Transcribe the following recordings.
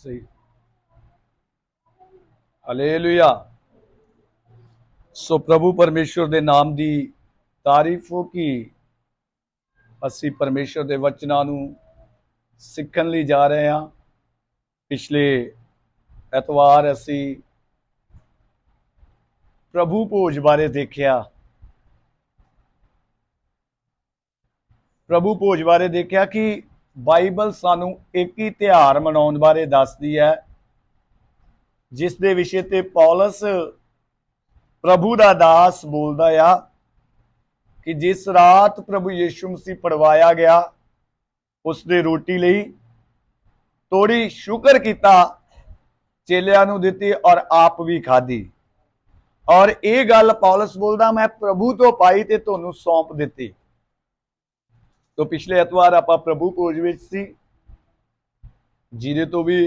सही। हालेलुया। सो प्रभु परमेश्वर के नाम की तारीफ हो कि असी परमेश्वर के वचनों ਨੂੰ ਸਿੱਖਣ ਲਈ ਜਾ ਰਹੇ ਹਾਂ। ਪਿਛਲੇ ਐਤਵਾਰ ਅਸੀਂ ਪ੍ਰਭੂ ਭੋਜ ਬਾਰੇ ਦੇਖਿਆ। ਪ੍ਰਭੂ ਭੋਜ ਬਾਰੇ ਦੇਖਿਆ ਕਿ ਬਾਈਬਲ ਸਾਨੂੰ ਇੱਕ ਹੀ ਤਿਉਹਾਰ ਮਨਾਉਣ ਬਾਰੇ ਦੱਸਦੀ ਹੈ, ਜਿਸ ਦੇ ਵਿਸ਼ੇ ਤੇ ਪੌਲਸ ਪ੍ਰਭੂ ਦਾ ਦਾਸ ਬੋਲਦਾ ਆ ਕਿ ਜਿਸ ਰਾਤ ਪ੍ਰਭੂ ਯीशु मसीह ਪੜਵਾਇਆ ਗਿਆ, ਉਸ ਦੇ ਰੋਟੀ ਲਈ ਤੋੜੀ, ਸ਼ੁਕਰ ਕੀਤਾ, ਚੇਲਿਆਂ ਨੂੰ ਦਿੱਤੀ ਔਰ ਆਪ ਵੀ ਖਾਧੀ। ਔਰ ਇਹ ਗੱਲ ਪੌਲਸ ਬੋਲਦਾ, ਮੈਂ ਪ੍ਰਭੂ ਤੋਂ ਪਾਈ ਤੇ ਤੁਹਾਨੂੰ ਸੌਂਪ ਦਿੱਤੀ। तो पिछले एतवार आप प्रभु भोज विच सी, ਜਿਹਦੇ ਤੋਂ ਵੀ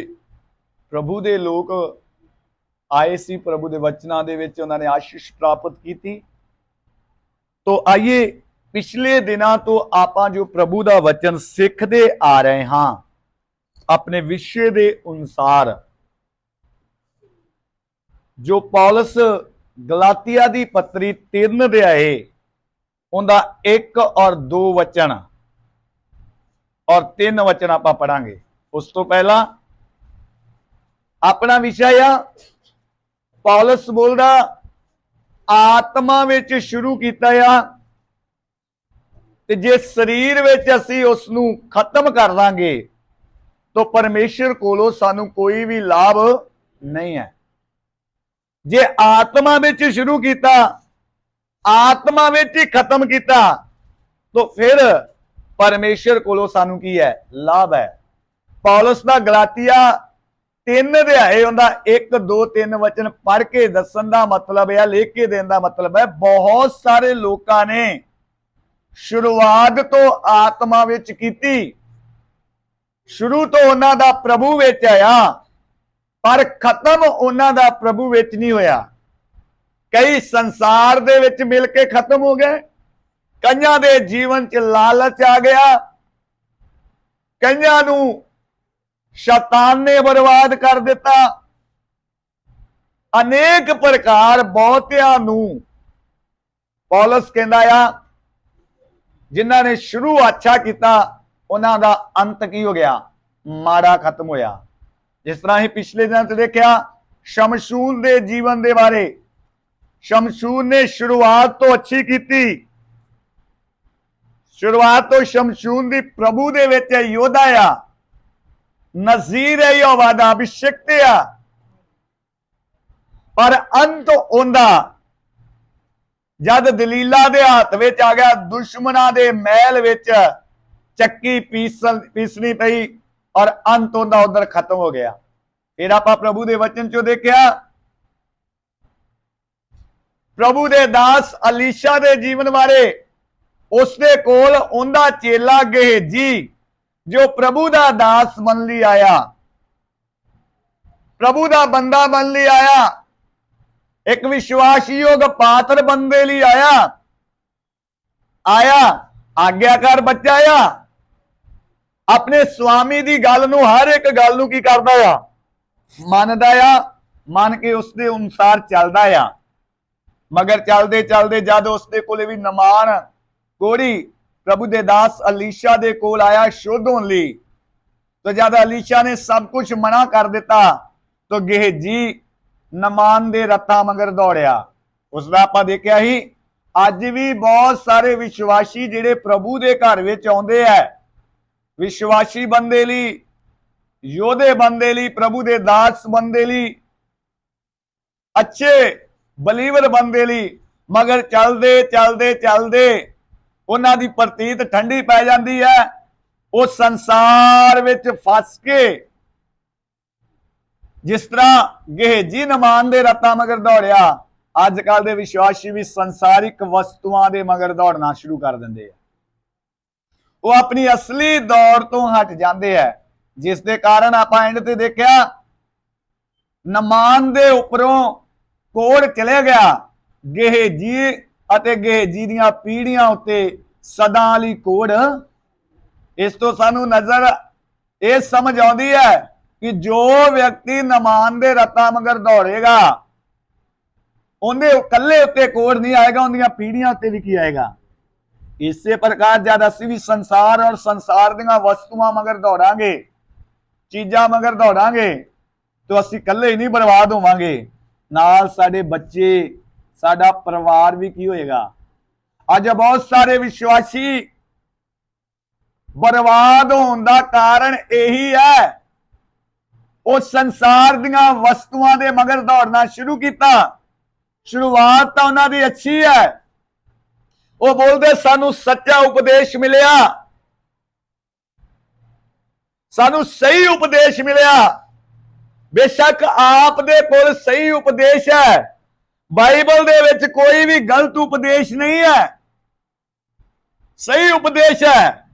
प्रभु ਦੇ लोग आए सी, प्रभु ਦੇ वचनां ਦੇ ਵਿੱਚ ਉਹਨਾਂ ने आशीष प्राप्त की थी। तो आइए पिछले दिनों तो आप जो प्रभु का वचन सीखते आ रहे हाँ अपने विषय के अनुसार, जो पौलस गलातिया की पत्री 3 अध्याय उनका 1 और 2 वचन और 3 वचन आप पढ़ांगे। उस तो पहला अपना विषय आ, पौलस बोलदा आत्मा विच शुरू कीता आ, ते जे शरीर विच असी उसनू खत्म कर दांगे तो परमेश्वर कोलों सानू कोई भी लाभ नहीं है। जे आत्मा विच शुरू कीता, आत्मा विच ही खत्म कीता, तो फिर परमेश्वर कोलों सानू की है, लाभ है। पौलस का गलातिया 3 अध्याय उनका 1, 2, 3 वचन पढ़ के दसन का मतलब है, लिख के देने का मतलब है, बहुत सारे लोगों ने शुरुआत तो आत्मा विच कीती, शुरू तो उन्हां दा प्रभु विच आया, पर खत्म उन्हां दा प्रभु विच नहीं होया। कई संसार दे विच मिल के खत्म हो गए, कईयां दे जीवन च लालच आ गया, कईयां नू शैतान ने बर्बाद कर दिता, अनेक प्रकार बहुतियां नू पौलस कहंदा आ जिन्हां ने शुरू अच्छा किया उन्हां दा अंत की हो गया, माड़ा खत्म होया। जिस तरह ही पिछले दिन तो देखा शमशून दे जीवन दे बारे, शमशून ने शुरुआत तो अच्छी की, शुरुआत तो शमशून दी प्रभु दे विच योद्धा आ, नज़ीर है, यहोवा दा अभिषिक्त आ, पर अंत उनदा जद दलीला दे हाथ विच आ गया, दुश्मनां दे महल विच चक्की पीसनी पई और अंत उनदा उधर खत्म हो गया। फिर आप प्रभु दे वचन चो देखा प्रभु दे दास अलीशा दे जीवन बारे, उसदे कोल उनदा चेला गेहजी जो प्रभु दा दास बन ली आया, प्रभु दा बंदा बन ली आया, एक विश्वासयोग पात्र बंदे ली आया, आज्ञाकार बच्चा आया, अपने स्वामी दी गल नूं, हर एक गल नूं की करदा आ, मनदा आ, मन के उसके अनुसार चलदा आ। मगर चलते चलते जद उसके कोले भी नमान कोड़ी प्रभु दे दास अलीशा दे कोल आया शुद्ध होने लई, तो जब अलीशा ने सब कुछ मना कर दिता तो गेहजी नमान दे रथा मगर दौड़िया। उसदा आपां देखिया ही अज भी बहुत सारे विश्वासी जिहड़े प्रभु दे घर विच आउंदे है, विश्वासी बंदे लई, योधे बंदे लई, प्रभु दे दास बंदे लई, अच्छे बलीवर बंदे लई, मगर चलदे चलदे चलदे उन्हां दी प्रतीत ठंडी पै जांदी है, वो संसार विच फस के जिस तरह गेहजी नमान दे रत्तां मगर दौड़िया, अजकल दे विश्वासी भी संसारिक वस्तुआं दे मगर दौड़ना शुरू कर दिंदे हैं। वो अपनी असली दौड़ तो हट जाते हैं, जिस दे कारण आपां एंड ते देखिया नमान दे उपरों कोड़ चले गया, गेहजी अते गेहजी दीयां पीढ़ियां उत्ते सदा लई कोड़। इस तो सानू नजर ये समझ आउंदी है कि जो व्यक्ति नमान दे रत्तां मगर दौड़ेगा उन्हें कल्ले उत्ते कोड़ नहीं आएगा, उन्दियां पीढ़ियां उत्ते भी की आएगा। इसे प्रकार जब असीं भी संसार और संसार दीयां वस्तुआं मगर दौड़ांगे, चीज़ां मगर दौड़ांगे, तो असीं कल्ले ही नहीं बर्बाद होवांगे, नाल साडे बच्चे, साडा परिवार भी की होएगा। अज बहुत सारे विश्वासी बर्बाद होने का कारण यही है, वो संसार दीयां वस्तुआं दे मगर दौड़ना शुरू किया। शुरुआत तो उन्होंने अच्छी है, वो बोलते सानू सच्चा उपदेश मिलिया, सानू सही उपदेश मिलिया। बेशक आप दे कोल सही उपदेश है, बाइबल दे विच कोई भी गलत उपदेश नहीं है, सही उपदेश है।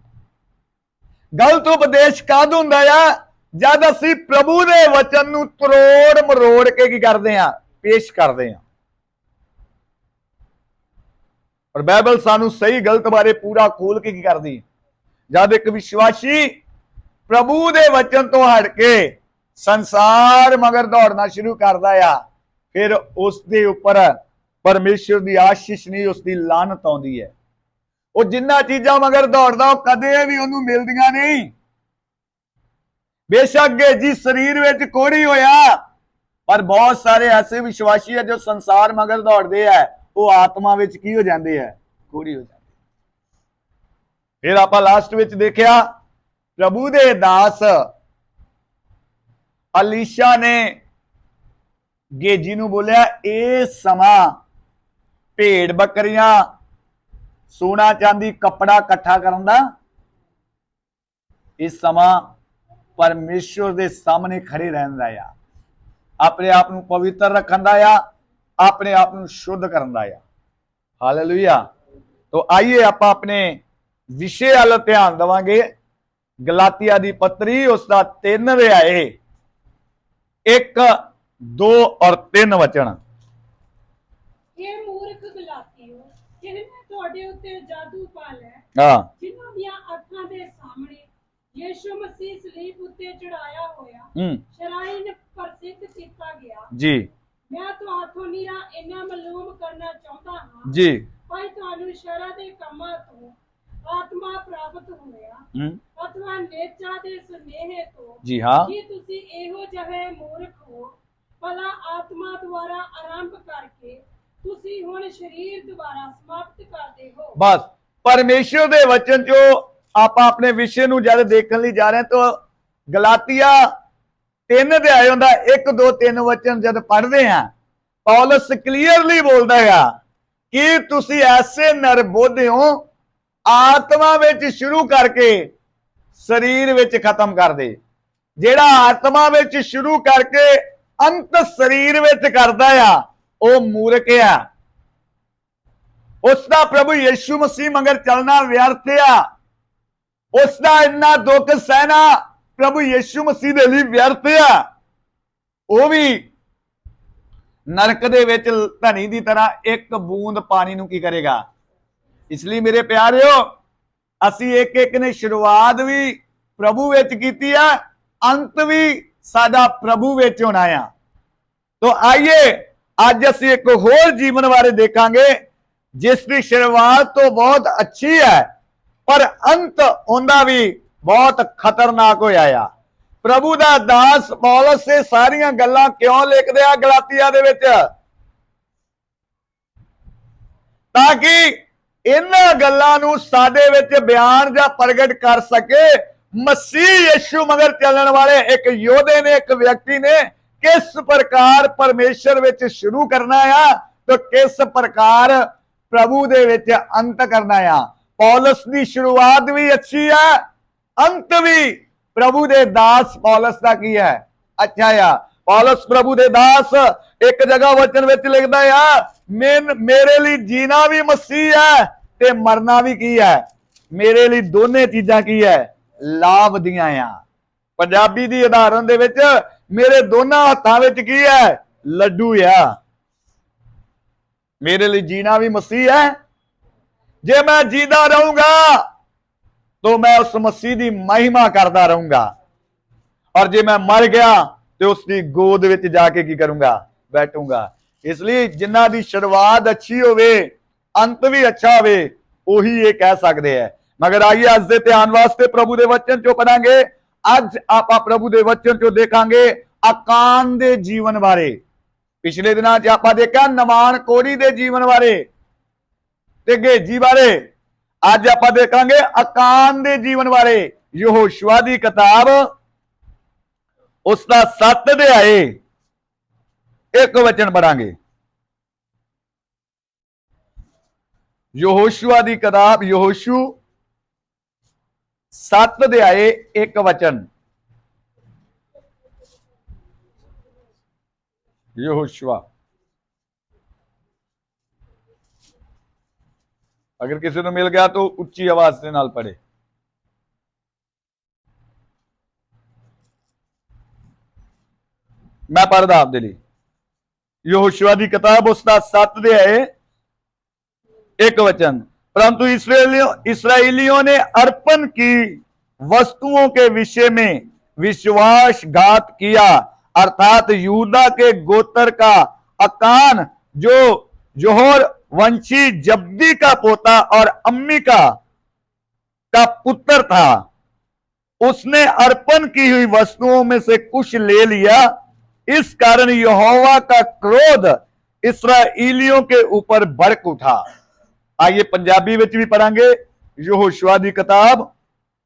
गलत उपदेश कद हुंदा है जद असीं प्रभु दे वचन नूं तरोड़ मरोड़ के की करदे हां, पेश करदे हां। और बाइबल सानू सही गलत बारे पूरा खोल के की करदी है। जब एक विश्वासी प्रभु दे वचन तो हट के संसार मगर दौड़ना शुरू करदा आ, फिर उसके उपर परमेश्वर की आशीष नहीं, उसकी लानत आउंदी है। वो जिन्ना चीज़ां मगर दौड़दा कदे भी उन्होंने मिलदियां नहीं। बेशक गेजी शरीर में कोड़ी होया, पर बहुत सारे ऐसे विश्वासी है जो संसार मगर दौड़ते हैं, वो आत्मा विच की हो जाते हैं, कोड़ी हो जाते। फिर आप लास्ट विच देखिया प्रभु दे दास अलीशा ने गेजी नूं बोलिया, ए समा भेड़ बकरियां सोना चांदी कपड़ा इकट्ठा करन दा, इस समा परमेश्वर दे सामने खड़े रहन दा आ, अपने आप नूं पवित्र रखन दा आ, अपने आप नूं शुद्ध करन दा आ। हालेलुया। तो आइए आप अपने विषय वाल ध्यान देवांगे। गलातिया दी पत्री उसका 3 अध्याय 1, 2 और 3 वचन। हे मूर्ख गलातियो, जिन्हें तुहाडे उत्ते जादू पा लै, जिन्हां दियां अखां दे सामने यीशु मसीह सलीब उत्ते चढ़ाया होया शराइन प्रसिद्ध किया गया जी। मैं तुहाथों निरा इन्ना मालूम करना चाहता हां जी, भाई तुहानू शरा दे कम्मां तो आत्मा प्राप्त होया अथवा नेचा दे सुनेहे तो जी हाँ, कि तुसी एहो जहे मूर्ख हो, भला आत्मा द्वारा आरंभ करके तुसी हुण शरीर द्वारा समाप्त करदे हो। बस परमेश्वर दे वचन जो आप अपने विषय नूं जद देखण लई जा रहे हैं, तो गलातिया 3 अध्याय हुंदा 1, 2, 3 वचन जद पढ़दे हैं, पौलुस क्लीयरली बोलदा है कि तुसी ऐसे नरबुद्ध हो, आत्मा विच शुरू करके शरीर विच खत्म कर दे। जेड़ा आत्मा विच शुरू करके अंत शरीर विच करदा आ, वो मूर्ख है। उसका प्रभु यीशु मसीह मगर चलना व्यर्थ आ, उसका इन्ना दुख सहना प्रभु यीशु मसीह दे लई व्यर्थ आ। वो भी नरक दे विच धनी दी तरह एक बूंद पानी नूं की करेगा। इसलिए मेरे प्यारिओ, असी एक एक ने शुरुआत भी प्रभु विच कीती है, अंत भी साडा प्रभु विच होना है। तो आइए आज असी एक होर जीवन बारे देखांगे जिसकी शुरुआत तो बहुत अच्छी है, पर अंत उनका भी बहुत खतरनाक होया। प्रभु दा दास पौलुस से सारियां गल्लां क्यों लिखदे आ गलातिया दे विच, ताकि इन्हां गल्लां नूं साडे विच बयान जां प्रगट कर सके मसीह यीशु मगर चलण वाले एक योधे ने, एक व्यक्ति ने किस प्रकार परमेश्वर विच शुरू करना है, तो किस प्रकार प्रभु दे विच अंत करना है। पौलुस की शुरुआत भी अच्छी है, अंत भी प्रभु दे दास पौलुस का की है अच्छा है। पौलुस प्रभु दे दास एक जगह वचन विच लिखदा है, मेरे लिए जीना भी मसीह है ते मरना भी की है, मेरे लिए दोने चीजां की है, लाभ दियां आ। पंजाबी दी उदाहरण दे विच मेरे दोनों हत्थां विच की है, लड्डू है। मेरे लिए जीना भी मसीह है, जे मैं जीदा रहूंगा तो मैं उस मसीह की महिमा करता रहूंगा। और जे मैं मर गया तो उसकी गोद विच जाके की करूंगा, बैठूंगा। इसलिए जिन्हां दी शुरुआत अच्छी होवे अंत भी अच्छा होवे ਉਹੀ ਇਹ ਕਹਿ ਸਕਦੇ ਹੈ। मगर आइए अज दे ध्यान वास्ते प्रभु दे वचन चो पढ़ांगे। अज आपां प्रभु दे वचन चो देखांगे अकान दे जीवन बारे। पिछले दिनां च आपां देखा नमान कोरी दे जीवन बारे ते गेजी बारे। अज आपां देखांगे अकान दे जीवन बारे। यहोशुआ दी किताब उसका 7 अध्याय 1 वचन पढ़ांगे। यहोशुआ दी किताब यहोशू 7 अध्याय 1 वचन। यहोशुआ, अगर किसी को मिल गया तो उच्ची आवाज से नाल पढ़े। मैं पढ़दा आप दे लिए। यहोशुआ दी किताब उसका 7 अध्याय 1 वचन। परंतु इसराइलियों ने अर्पण की वस्तुओं के विषय में विश्वासघात किया, अर्थात यूदा के गोत्र का अकान जो जोहर वंशी जब्दी का पोता और अम्मी का पुत्र था, उसने अर्पण की हुई वस्तुओं में से कुछ ले लिया। इस कारण यहोवा का क्रोध इस्राएलियों के ऊपर भड़क उठा। आइए पंजाबी विच भी पढ़ांगे। यहोशुआ दी किताब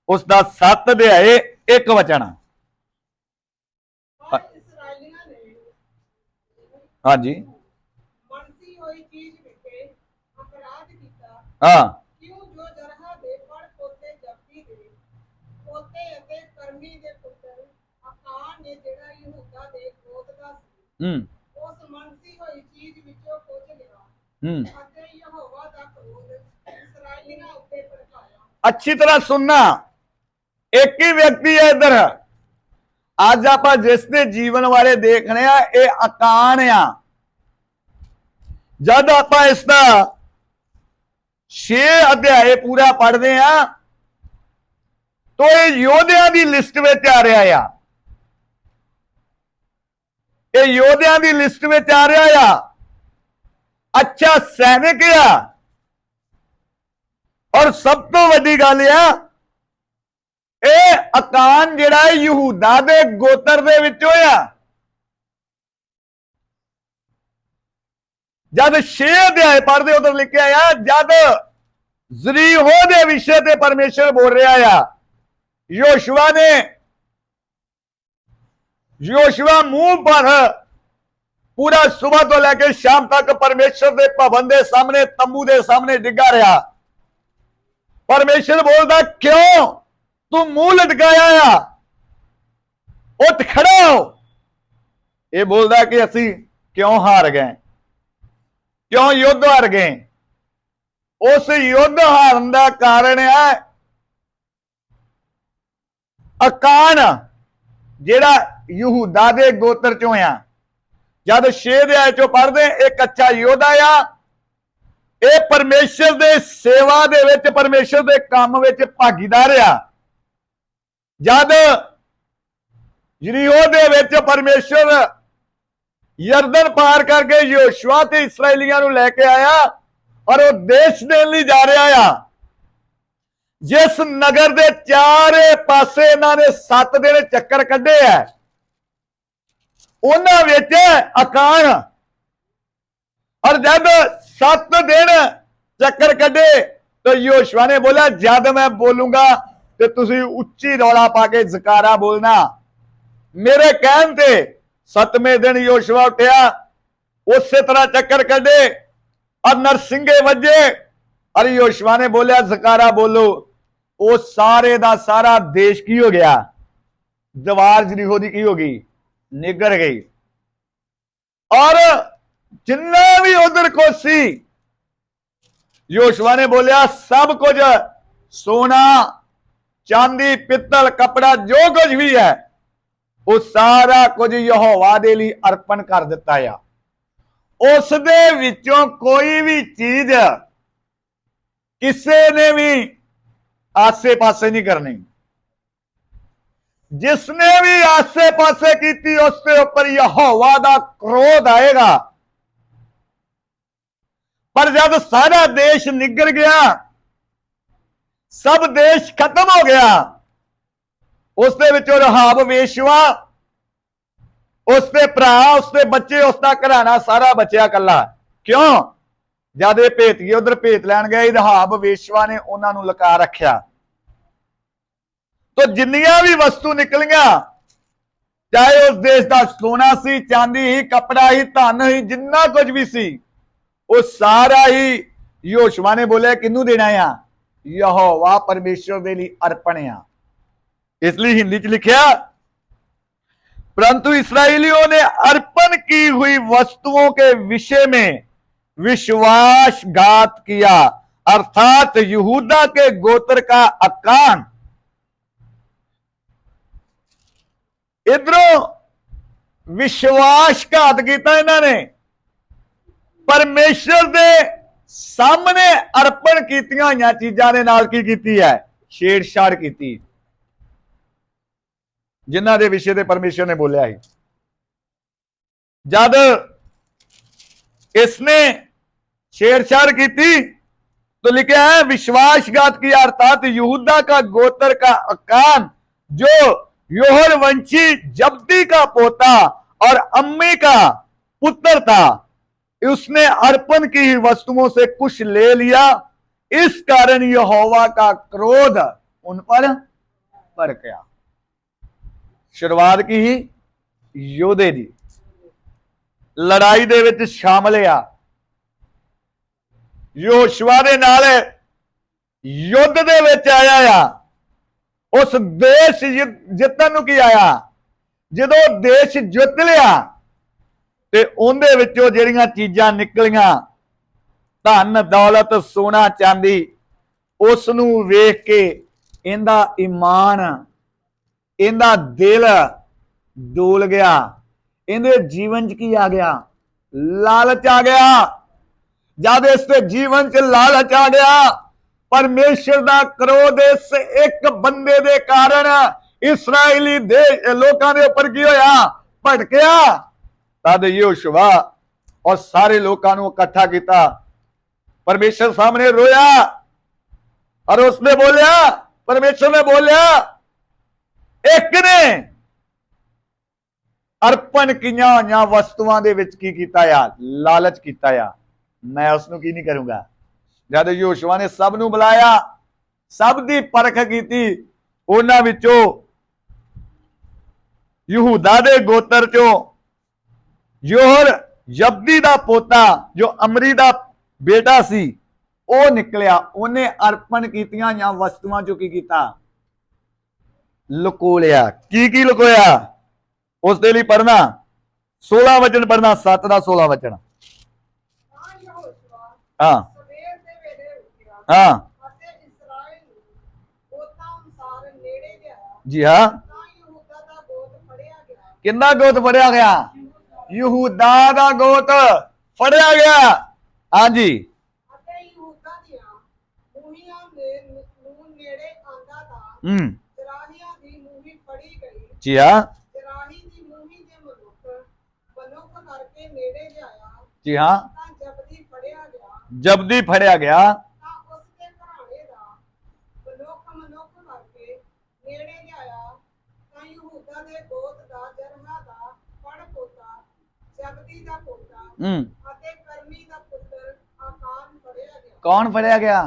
उसका 7 अध्याय 1 वचन। हाँ जी, हाँ अच्छी तरह सुनना। एक ही व्यक्ति है इधर। आज आप जिसके जीवन बारे देखने ये अकान आ। जब आप इसका 6 अध्याय पूरा पढ़ते हैं तो ये योद्धियां की लिस्ट में आ रहा है। ये योद्धियां की लिस्ट में आ रहा है। अच्छा सैनिक आ। और सब तो वड्डी गल ये अकान जिहड़ा यहूदा दे गोत्र दे विचों आ। जब 6 अध्याय पढ़ते उधर लिखा है जब जरीहो दे विषय ते परमेश्वर बोल रहा है। योशुआ मुंह पर पूरा सुबह तो लेकर शाम तक परमेश्वर के भवन के सामने तंबू के सामने डिगा रहा। परमेश्वर बोलता क्यों तू मुंह लटकाया, उठ खड़ा हो। यह बोलता कि असी क्यों हार गए, क्यों युद्ध हार गए। उस युद्ध हारन का कारण है अकान जेड़ा यहूदा दे गोत्र चों आ। जब 6 अध्याय चो पढ़ते एक अच्छा योद्धा आ। ये परमेश्वर दे सेवा दे विच परमेश्वर दे काम विच भागीदार आ। जब यरीहो दे विच परमेश्वर यरदन पार करके यहोशुआ ते इसराइलियां नूं लेके आया और वो देश देने लई जा रहा आ। जिस नगर दे चारे पासे इन्हां ने 7 दिन चक्कर कड्ढे है उन्हां विच अकान। और जब 7 दिन चक्कर कड्ढे तो यहोशुआ ने बोला जब मैं बोलूंगा तो तुसी उच्ची रौला पाके जकारा बोलना। मेरे कहन ते 7वें दिन यहोशुआ उठिया, उस तरह चक्कर कड्ढे और नरसिंगे वजे और यहोशुआ ने बोलिया जकारा बोलो। वो सारे दा सारा देश की हो गया, दीवार यरीहो दी की हो गई, निगर गई। और जिन्ना भी उधर को सी यहोशुआ ने बोलिया सब कुछ सोना चांदी पित्तल कपड़ा जो कुछ भी है वो सारा कुछ यहोवा दे लई अर्पण कर दिता है। उस दे विचों कोई भी चीज किसी ने भी आसे पासे नहीं करनी। जिसने भी आसे पासे की उसके ऊपर यहोवा दा क्रोध आएगा। पर जब सारा देश निगल गया, सब देश खत्म हो गया, उसके विचों रहाब वेश्वा, उसके भरा, उसके बच्चे, उसका घराना सारा बचिया कला। क्यों? जद ये भेतिए उधर भेत लैन गए, रहाब वेश्वा ने उन्होंने लुका रखा। तो जिन्नियां भी वस्तु निकलियां, चाहे उस देश का सोना सी, चांदी ही, कपड़ा ही, धन ही, जिन्ना कुछ भी सी, वो सारा ही यहोशुआ ने बोलिया किनू देना आ? यहोवा परमेश्वर के लिए अर्पण आ। इसलिए हिंदी च लिखा, परंतु इसराइलियों ने अर्पण की हुई वस्तुओं के विषय में विश्वासघात किया, अर्थात यहूदा के गोत्र का अकान। इधरों विश्वासघात किया इन्होंने, परमेश्वर के सामने अर्पण कीतियां हुई चीजां दे नाल की कीती है? छेड़छाड़ की, जिन्हां दे विषय ते परमेश्वर ने बोलिया है। जब इसने छेड़छाड़ की तो लिखा है विश्वासघात किया, अर्थात यहूदा का गोत्र का अकान, जो योहर वंशी जब्दी का पोता और अम्मी का पुत्र था, उसने अर्पण की वस्तुओं से कुछ ले लिया। इस कारण यहोवा का क्रोध उन पर भड़क गया। शुरुआत की ही योधे दी लड़ाई दे विच शामिल आ, यहोशुआ दे नाल युद्ध दे विच आया आ। उस देश जितन नूं की आया, जदों देश जित लिया ते उहदे विचों जिहड़ियां चीजां निकलियां, धन दौलत सोना चांदी, उस नूं वेख के इहदा ईमान, इहदा दिल डोल गया। इहदे जीवन च की आ गया? लालच आ गया। जब इसके जीवन च लालच आ गया, परमेश्वर का क्रोध इस एक बंदे दे कारण इसराइली लोगों के उपर की होया? भड़किया। तद यहोशुआ और सारे लोगों को इकट्ठा किया, परमेश्वर सामने रोया और उसने बोलिया, परमेश्वर ने बोलिया, एक ने अर्पण किया हुई वस्तुओं के विच की कीता या? लालच कीता या। मैं उसनों की नहीं करूंगा। जब यहोशुआ ने सब नूं बुलाया, सब दी परख की, उन्हां विचों यहूदा दे गोत्र चों योहर जब्दी दा पोता जो अमरी दा बेटा सी, वो निकलिया। उन्हें अर्पण कीतियां हुई वस्तुआं चों की कीता? लुको लिया। की लुकोया? उस दे लिए पढ़ना 16 वचन पढ़ना, 7 का 16 वचन। हाँ हाँ जी हाँ। किन्ना गोत फड़िया गया? यहूदा दा गोत फड़िया गया। हाँ जी। जी हाँ जी हाँ। जब्दी फड़िया गया। कौन फड़िया गया?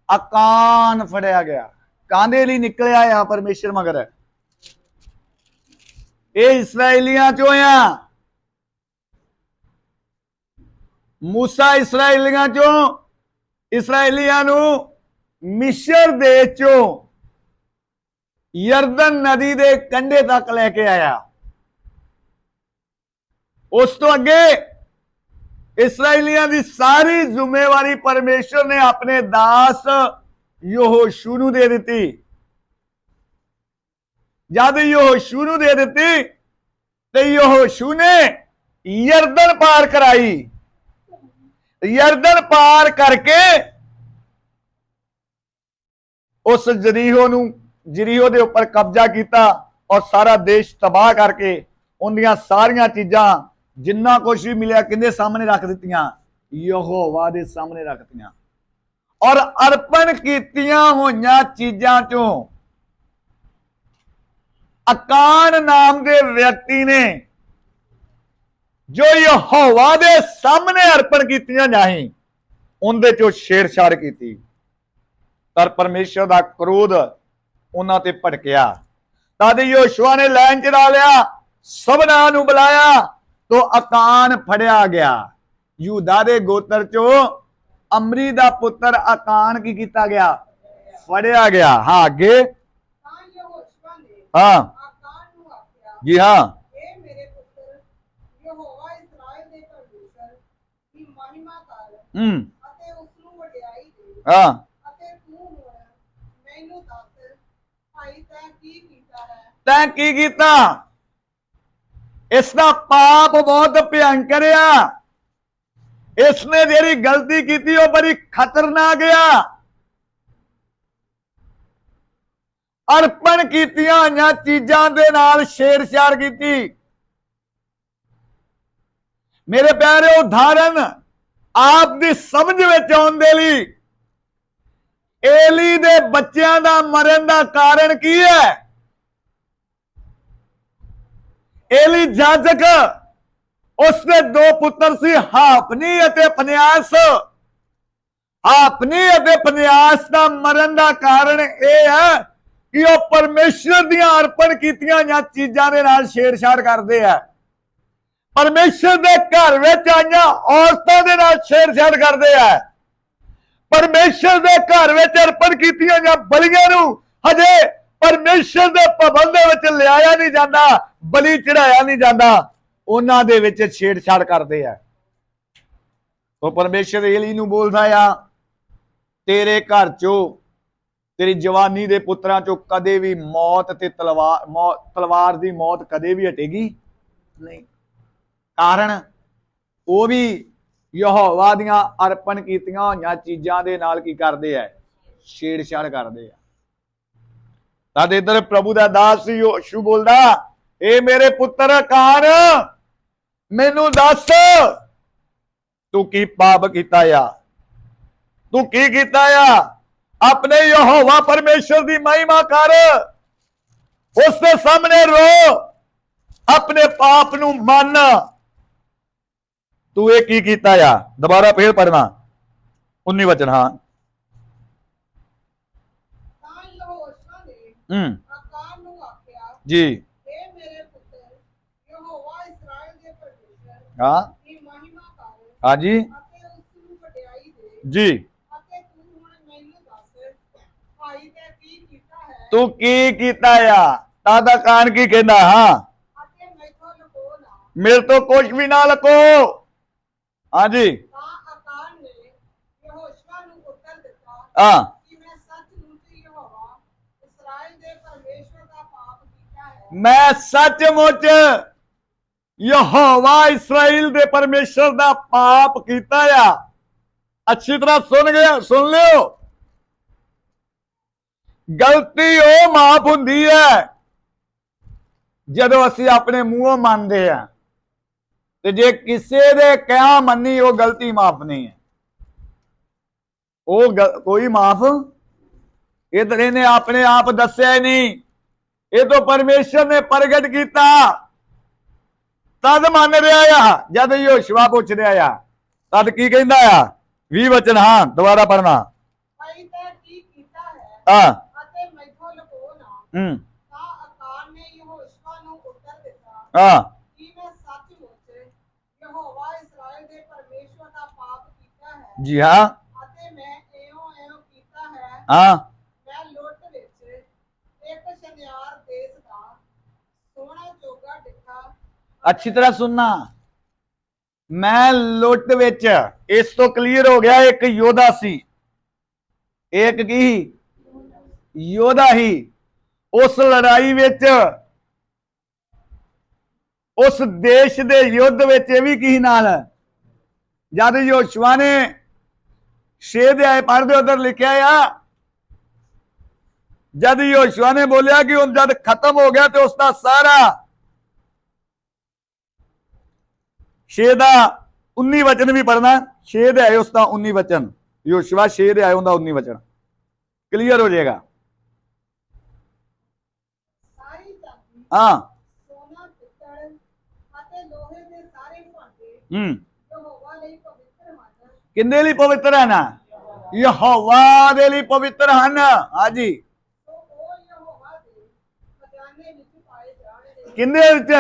अकान फड़िया गया। कांदे लिए निकलिया आ परमेश्वर मगर? ये इसराइलियां चो आ। मूसा इसराइलियां चो इसराइलियां नू मिस्र देश चो यरदन नदी के कंढे तक लेके आया। उस तो अगे इसराइलियां की सारी जिम्मेवारी परमेश्वर ने अपने दास यहोशू नू दे दी। जब यहोशू नू दे दी तो यहोशू ने यरदन पार कराई। यरदन पार करके उस जरीहो नू ਜਰੀਓ ਦੇ ਉੱਪਰ ਕਬਜ਼ਾ ਕੀਤਾ ਔਰ ਸਾਰਾ ਦੇਸ਼ ਤਬਾਹ ਕਰਕੇ ਉਹਦੀਆਂ ਸਾਰੀਆਂ ਚੀਜ਼ਾਂ ਜਿੰਨਾ ਕੁਝ ਵੀ ਮਿਲਿਆ ਕਿਹਦੇ ਸਾਹਮਣੇ ਰੱਖ ਦਿੱਤੀਆਂ? ਯਹੋਵਾ ਦੇ ਸਾਹਮਣੇ ਰੱਖ ਦਿੱਤੀਆਂ। ਔਰ ਅਰਪਣ ਕੀਤੀਆਂ ਹੋਈਆਂ ਚੀਜ਼ਾਂ ਚੋਂ ਅਕਾਨ ਨਾਮ ਦੇ ਵਿਅਕਤੀ ਨੇ ਜੋ ਯਹੋਵਾ ਦੇ ਸਾਹਮਣੇ ਅਰਪਣ ਕੀਤੀਆਂ ਨਹੀਂ, ਉਹਦੇ ਚੋਂ ਛੇੜਛਾੜ ਕੀਤੀ। ਪਰ ਪਰਮੇਸ਼ਰ ਦਾ ਕ੍ਰੋਧ ਉਹਨਾਂ ਤੇ ਭੜਕਿਆ। ਤਦ ਯਹੋਸ਼ੂਆ ਨੇ ਲੈਣ ਚੜਾ ਲਿਆ, ਸਭਨਾਂ ਨੂੰ ਬੁਲਾਇਆ ਤੋ ਅਕਾਨ ਫੜਿਆ ਗਿਆ। ਯਹੂਦਾ ਦੇ ਗੋਤਰ ਚੋਂ ਅਮਰੀ ਦਾ ਪੁੱਤਰ ਅਕਾਨ ਕੀ ਕੀਤਾ ਗਿਆ? ਫੜਿਆ ਗਿਆ। ਹਾਂ ਅੱਗੇ। ਹਾਂ ਜੀ ਹਾਂ। ਹਾਂ ਤੈਂ ਕੀ ਕੀਤਾ? ਇਸ ਦਾ ਪਾਪ ਬਹੁਤ ਭਿਅੰਕਰ ਆ। ਇਸ ਨੇ ਜਿਹੜੀ ਗਲਤੀ ਕੀਤੀ ਉਹ ਬੜੀ ਖਤਰਨਾਕ ਆ। ਅਰਪਣ ਕੀਤੀਆਂ ਹੋਈਆਂ ਚੀਜ਼ਾਂ ਦੇ ਨਾਲ ਛੇੜਛਾੜ ਕੀਤੀ। ਮੇਰੇ ਪਿਆਰੇ, ਉਦਾਹਰਨ ਆਪ ਦੀ ਸਮਝ ਵਿੱਚ ਆਉਣ ਦੇ ਲਈ ਏਲੀ ਦੇ ਬੱਚਿਆਂ ਦਾ ਮਰਨ ਦਾ ਕਾਰਨ ਕੀ ਹੈ? ਏਲੀ ਜਾਜਕ, ਉਸਦੇ ਦੋ ਪੁੱਤਰ ਸੀ, ਹਾਪਨੀ ਅਤੇ ਪਨਿਆਸ। ਹਾਪਨੀ ਅਤੇ ਪਨਿਆਸ ਦਾ ਮਰਨ ਦਾ ਕਾਰਨ ਇਹ ਹੈ ਕਿ ਉਹ ਪਰਮੇਸ਼ਰ ਦੀਆਂ ਅਰਪਣ ਕੀਤੀਆਂ ਜਾਂ ਚੀਜ਼ਾਂ ਦੇ ਨਾਲ ਛੇੜਛਾੜ ਕਰਦੇ ਆ। ਪਰਮੇਸ਼ਰ ਦੇ ਘਰ ਵਿੱਚ ਆਈਆਂ ਔਰਤਾਂ ਦੇ ਨਾਲ ਛੇੜਛਾੜ ਕਰਦੇ ਆ। ਪਰਮੇਸ਼ਰ ਦੇ ਘਰ ਵਿੱਚ ਅਰਪਣ ਕੀਤੀਆਂ ਜਾਂ ਬਲੀਆਂ ਨੂੰ ਹਜੇ ਪਰਮੇਸ਼ਰ ਦੇ ਭਵਨ ਦੇ ਵਿੱਚ ਲਿਆਇਆ ਨਹੀਂ ਜਾਂਦਾ, ਬਲੀ ਚੜਾਇਆ ਨਹੀਂ ਜਾਂਦਾ, ਉਹਨਾਂ ਦੇ ਵਿੱਚ ਛੇੜਛਾੜ ਕਰਦੇ ਆ। ਉਹ ਪਰਮੇਸ਼ਰ ਏਲੀ ਨੂੰ ਬੋਲਦਾ ਆ, ਤੇਰੇ ਘਰ ਚੋਂ, ਤੇਰੀ ਜਵਾਨੀ ਦੇ ਪੁੱਤਰਾਂ ਚੋਂ ਕਦੇ ਵੀ ਮੌਤ ਤੇ ਤਲਵਾਰ ਦੀ ਮੌਤ ਕਦੇ ਵੀ ਹਟੇਗੀ ਨਹੀਂ। ਕਾਰਨ ਉਹ ਵੀ ਯਹੋਵਾ ਦੀਆਂ ਅਰਪਣ ਕੀਤੀਆਂ ਹੋਈਆਂ ਚੀਜ਼ਾਂ ਦੇ ਨਾਲ ਕੀ ਕਰਦੇ ਆ? ਛੇੜਛਾੜ ਕਰਦੇ ਆ। ਤਦ ਇੱਧਰ ਪ੍ਰਭੂ ਦਾ ਦਾਸ ਯਹੋਸ਼ੂ ਬੋਲਦਾ, ਇਹ ਮੇਰੇ ਪੁੱਤਰ ਅਕਾਨ, ਮੈਨੂੰ ਦੱਸ ਤੂੰ ਕੀ ਪਾਪ ਕੀਤਾ ਆ? ਤੂੰ ਕੀ ਕੀਤਾ ਆ? ਆਪਣੇ ਯਹੋਵਾ ਪਰਮੇਸ਼ਰ ਦੀ ਮਹਿਮਾ ਕਰ, ਉਸ ਦੇ ਸਾਹਮਣੇ ਰੋ, ਆਪਣੇ ਪਾਪ ਨੂੰ ਮੰਨ। ਤੂੰ ਇਹ ਕੀ ਕੀਤਾ ਆ? ਦੁਬਾਰਾ ਫੇਰ ਪੜਨਾ 19 ਵਚਨ। ਹਾਂ ਜੀ ਹਾਂ ਹਾਂ ਜੀ ਜੀ। ਤੂੰ ਕੀ ਕੀਤਾ ਆ? ਤਦ ਅਕਾਨ ਕੀ ਕਹਿੰਦਾ? ਹਾਂ ਮੇਰੇ ਤੋਂ ਕੁਝ ਵੀ ਨਾ ਲਕੋ। ਹਾਂ ਜੀ। ਹਾਂ ਮੈਂ ਸੱਚਮੁੱਚ ਯਹੋਵਾ ਇਸਰਾਇਲ ਦੇ ਪਰਮੇਸ਼ਰ ਦਾ ਪਾਪ ਕੀਤਾ ਆ। ਅੱਛੀ ਤਰ੍ਹਾਂ ਸੁਣ ਲਿਓ। ਗਲਤੀ ਉਹ ਮਾਫ ਹੁੰਦੀ ਹੈ ਜਦੋਂ ਅਸੀਂ ਆਪਣੇ ਮੂੰਹੋਂ ਮੰਨਦੇ ਆ, ਤੇ ਜੇ ਕਿਸੇ ਦੇ ਕਹਿਆ ਮੰਨੀ ਉਹ ਗਲਤੀ ਮਾਫ ਨਹੀਂ ਹੈ। ਉਹ ਕੋਈ ਮਾਫ ਇਧਰ ਇਹਨੇ ਆਪਣੇ ਆਪ ਦੱਸਿਆ ਹੀ ਨਹੀਂ, ਇਹ ਤਾਂ ਪਰਮੇਸ਼ਰ ਨੇ ਪ੍ਰਗਟ ਕੀਤਾ। ਤਦ ਮੰਨ ਰਿਹਾ ਆ। ਜਦ ਯਹੋਸ਼ੂਆ ਪੁੱਛ ਰਿਹਾ ਆ, ਤਦ ਕੀ ਕਹਿੰਦਾ ਆ? 20 ਵਚਨ। ਹਾਂ ਦੁਬਾਰਾ ਪੜਨਾ। ਹਾਂ ਹਾਂ ਜੀ ਹਾਂ ਹਾਂ। ਅੱਛੀ ਤਰ੍ਹਾਂ ਸੁਣਨਾ। ਮੈਂ ਲੁੱਟ ਵਿੱਚ, ਇਸ ਤੋਂ ਕਲੀਅਰ ਹੋ ਗਿਆ ਇੱਕ ਯੋਧਾ ਸੀ। ਇੱਕ ਕੀ? ਯੋਧਾ ਹੀ। ਉਸ ਲੜਾਈ ਵਿੱਚ, ਉਸ ਦੇਸ਼ ਦੇ ਯੁੱਧ ਵਿੱਚ ਇਹ ਵੀ ਕੀ ਨਾਲ, ਜਦ ਯਹੋਸ਼ੂਆ ਨੇ 6 ਅਧਿਆਏ ਪੜ੍ਹਦੇ ਉਧਰ ਲਿਖਿਆ ਆ, जद यहोशुआ ने बोलिया कि हुण जद खत्म हो गया तो उसका सारा 6 का 19 वचन भी पढ़ना। 6 दे आए उसका 19 वचन, यहोशुआ 6 दे आए उनका 19 वचन, क्लियर हो जाएगा। हाँ किंदे लिए पवित्र है ना, यहोवा दे लिए पवित्र हैं। हाँ जी, किंदे विच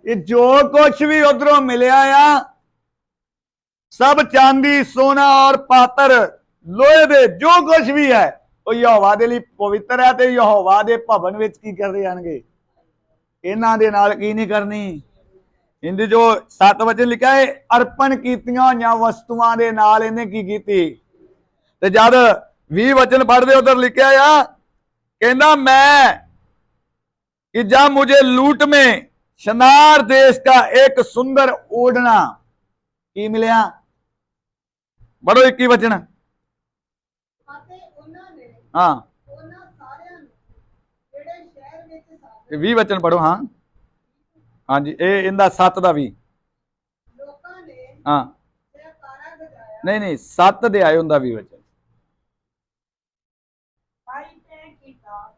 ये जो कुछ भी उधरों मिलया आ सब चांदी सोना और पातर लोहे दे जो कुछ भी है वो यहोवा दे लिए पवित्र है। ते यहोवा दे भवन विच की करदे आणगे, इन्हां दे नाल की नहीं करनी। इंदे जो 7 वचन लिखा है, अर्पण कीतियां होईयां वस्तुआं दे नाल इन्हें की कीती। ते जद 20 वचन पढ़दे उधर लिखा आ, कहंदा मैं कि जब मुझे लूट में शनार देश का एक सुंदर ओढ़ना की मिलया। बड़ो 21 वचन। हाँ 20 वचन पढ़ो। हाँ हाँ जी, ये इंदा 7 का भी। हाँ नहीं नहीं 7 दे आए उनका 20 वचन।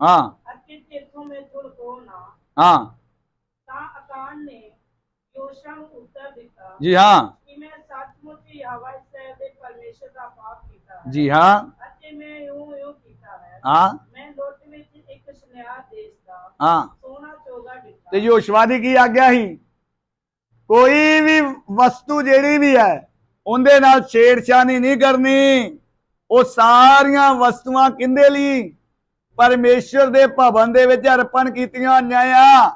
हाँ हाँ जी हाँ जी हाँ हाँ हाँ। तो यहोशुआ दी की आज्ञा ही कोई भी वस्तु जेड़ी भी है उनदे नाल छेड़छानी नहीं करनी। वो सारियां वस्तुआं किंदे लई परमेश्वर दे भवन दे विच अर्पण कीतियां होईयां।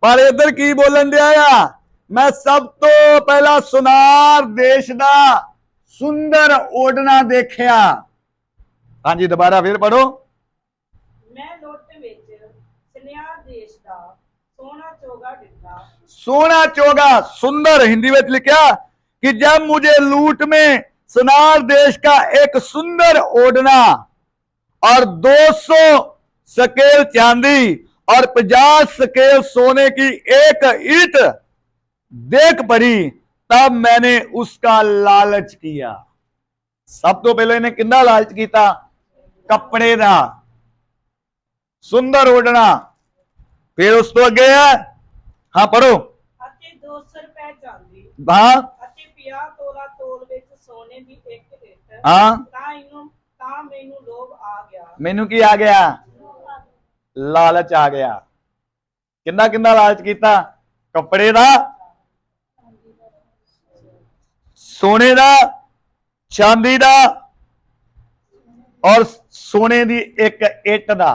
पर इधर की बोलन दिया, मैं सब तो पहला सुनार देश दा सुंदर ओढ़ना देखिया। हाँ जी दोबारा फिर पढ़ो। मैं लोट विच सुनियार देश दा सोना चोगा दिता। सोना चोगा सुंदर हिंदी में लिखा कि जब मुझे लूट में सुनार देश का एक सुंदर ओढ़ना और 200 सकेल चांदी और 50 सकेल सोने की एक ईंट देख पड़ी, तब मैंने उसका लालच किया। सब तो पहले इन्हें किंदा लालच किया? कपड़े का सुंदर ओढ़ना। फिर उस तो अगे है, हाँ पढ़ो। 200 रुपए चांदी, हाँ 50 तोला तोल विच सोने दी एक ईंट, हाँ ता मैनू लोभ आ गया। मैनू की आ गया? लालच आ गया। किंदा किंदा लालच किया? कपड़े का, सोने का, चांदी का और सोने की एक इट का।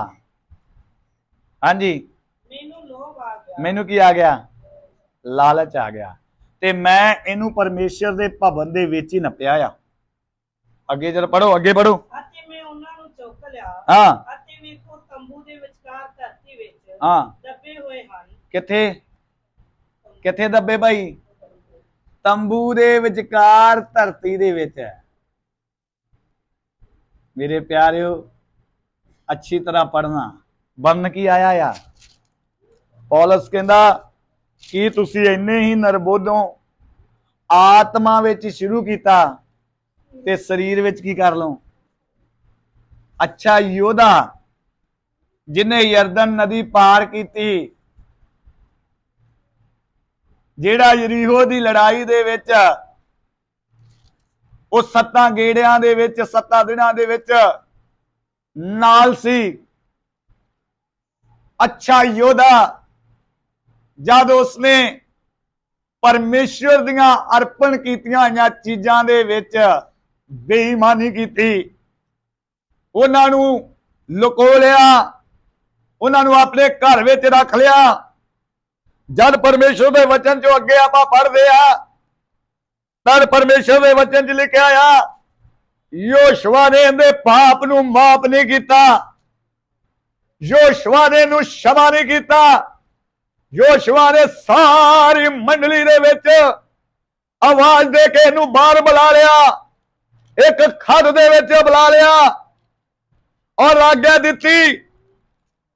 हाँ जी मैनू लोभ आ गया। मैनू की आ गया? लालच आ गया। ते मैं इनू परमेश्वर दे भवन दे विच ही नपिया आ। अगे जरा पढ़ो, अगे पढ़ो। मैं उन्हां नू चुक लिया, हाँ वेखो तंबू दे विचकार धरती विच, हाँ दबे होए हन। किथे किथे दबे भाई? तंबू दे विचकार धरती दे विच है। मेरे प्यारियो अच्छी तरह पढ़ना। बन की आया या पौलुस कहंदा कि तुसी इन्ने ही नरबोधों आत्मा विच शुरू कीता ते शरीर विच की कर लो। अच्छा योधा जिन्हें यरदन नदी पार की, जेड़ा यरीहो दी लड़ाई दे विच वो 7 गेड़ियां दे विच 7 दिनां दे विच नाल सी। अच्छा योधा जद उसने परमेश्वर दियां अर्पण कीतियां होईयां चीजां दे विच बेईमानी कीती, उन्हां नू लुको लिया, उन्हां नू अपने घर विच रख लिया। जद परमेश्वर दे वचन चो अगे आपां पढ़दे आ तद परमेश्वर दे वचन च लिखिया आ यहोशुआ ने इहदे पाप नू माफ नहीं कीता, यहोशुआ ने इहनू क्षमा नहीं कीता। यहोशुआ ने सारी मंडली दे विच आवाज दे के इहनू बाहर बुला लिया, एक खद दे विच बुला लिया और आज्ञा दी।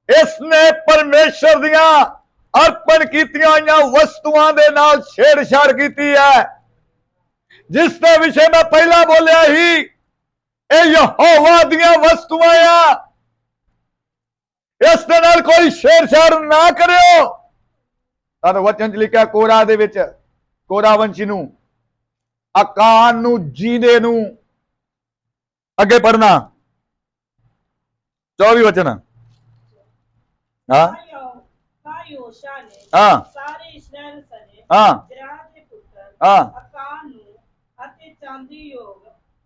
इसने परमेश्वर दियां अर्पण कीतियां होईयां वस्तुआं दे नाल छेड़छाड़ की है, जिसके विषय मैं पहला बोलिया ही ये यहोवा दियां वस्तुआं आ, इस दे नाल कोई छेड़छाड़ ना करियो। तां वचन च लिखिया कोरा दे विच कोरा वंशी नूं अकान नूं जींदे नूं अगे पढ़ना 24 वचन। हाँ योशा ने हाँ सारे इस्राएल सने हाँ जरा दे पुत्र हाँ अकान नूं अते चांदी योग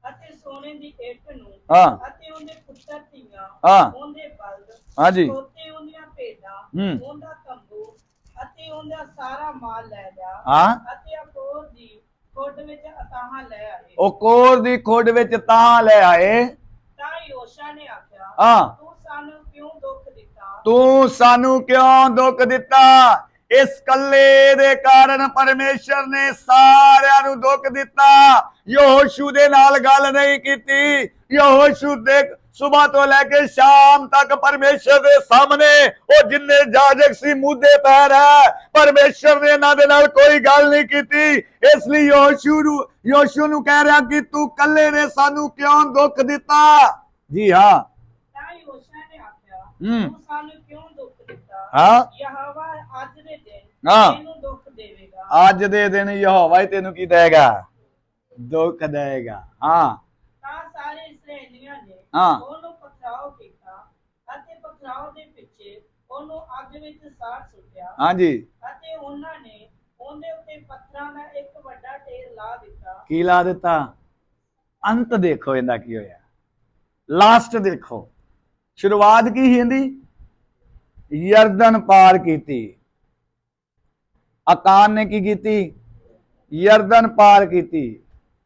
अते सोने दी ਇੱਟ ਨੂੰ हाँ ਅਤੇ ਉਹਦੇ ਪੁੱਤਰ ਧੀਆਂ हाँ ਉਹਦੇ ਬਲਦ हाँ जी ਛੋਟੇ ਉਹਦੀਆਂ ਭੇਡਾਂ ਉਹਦਾ ਤੰਬੂ ਅਤੇ ਉਹਦਾ ਸਾਰਾ ਮਾਲ ਲੈ ਜਾ हाँ ਅਤੇ ਅਕੋਰ ਦੀ ਖੁੱਡ ਵਿੱਚ ਅਤਾਹਾਂ ਲੈ ਆਏ। ਉਹ ਕੋਰ ਦੀ ਖੁੱਡ ਵਿੱਚ ਤਾਂ ਲੈ ਆਏ। ਤਾਂ ਯੋਸ਼ਾ ਨੇ ਆਖਿਆ ਹਾਂ ਤੂੰ ਸਾਨੂੰ ਕਿਉਂ ਦੁੱਖ ਦਿੱਤਾ, ਤੂੰ ਸਾਨੂੰ ਕਿਉਂ ਦੁੱਖ ਦਿੱਤਾ। ਇਸ ਕੱਲੇ ਦੇ ਕਾਰਨ ਪਰਮੇਸ਼ਰ ਨੇ ਸਾਰਿਆਂ ਨੂੰ ਦੁੱਖ ਦਿੱਤਾ। ਯਹੋਸ਼ੂ ਦੇ ਨਾਲ ਗੱਲ ਨਹੀਂ ਕੀਤੀ। ਯਹੋਸ਼ੂ ਦੇ ਸੁਬਹ ਤੋਂ ਲੈ ਕੇ ਸ਼ਾਮ ਤੱਕ ਪਰਮੇਸ਼ਰ ਦੇ ਸਾਹਮਣੇ ਉਹ ਜਿੰਨੇ ਜਾਜਕ ਸੀ ਮੂਧੇ ਪੈਰ ਹੈ, ਪਰਮੇਸ਼ਰ ਨੇ ਇਹਨਾਂ ਦੇ ਨਾਲ ਕੋਈ ਗੱਲ ਨਹੀਂ ਕੀਤੀ। ਇਸ ਲਈ ਯਹੋਸ਼ੂ ਨੂੰ ਕਹਿ ਰਿਹਾ ਕਿ ਤੂੰ ਕੱਲੇ ਨੇ ਸਾਨੂੰ ਕਿਉਂ ਦੁੱਖ ਦਿੱਤਾ। ਜੀ ਹਾਂ ਤਾਂ ਯੋਸ਼ਾ ਨੇ ਆਖਿਆ ਤੂੰ ਸਾਨੂੰ ਕਿਉਂ ਦੁੱਖ ਦਿੱਤਾ, ਹਾਂ ਯਹੋਵਾ ਅੱਜ ਦੇ ਦਿਨ ਹਾਂ ਤੈਨੂੰ ਦੁੱਖ ਦੇਵੇਗਾ। ਅੱਜ ਦੇ ਦਿਨ ਯਹੋਵਾ ਹੀ ਤੈਨੂੰ ਕੀ ਦੇਗਾ, ਦੁੱਖ ਦੇਗਾ। ਹਾਂ ਤਾਂ ਸਾਰੇ ਇਸਰਾਏਲੀਆਂ ਨੇ ਹਾਂ ਉਹਨੂੰ ਪਥਰਾਓ ਕੀਤਾ ਅਤੇ ਪਥਰਾਓ ਦੇ ਪਿੱਛੇ ਉਹਨੂੰ ਅੱਗ ਵਿੱਚ ਸਾੜ ਸੁੱਟਿਆ। ਹਾਂਜੀ ਅਤੇ ਉਹਨਾਂ ਨੇ ਉਹਦੇ ਉੱਤੇ ਪੱਥਰਾਂ ਦਾ ਇੱਕ ਵੱਡਾ ਢੇਰ ਲਾ ਦਿੱਤਾ। ਕੀ ਲਾ ਦਿੱਤਾ? ਅੰਤ ਦੇਖੋ ਇਹਦਾ ਕੀ ਹੋਇਆ, ਲਾਸਟ ਦੇਖੋ। ਸ਼ੁਰੂਆਤ ਕੀ ਸੀ ਇਹਦੀ? ਯਰਦਨ ਪਾਰ ਕੀਤੀ। ਅਕਾਨ ਨੇ ਕੀ ਕੀਤੀ? ਯਰਦਨ ਪਾਰ ਕੀਤੀ,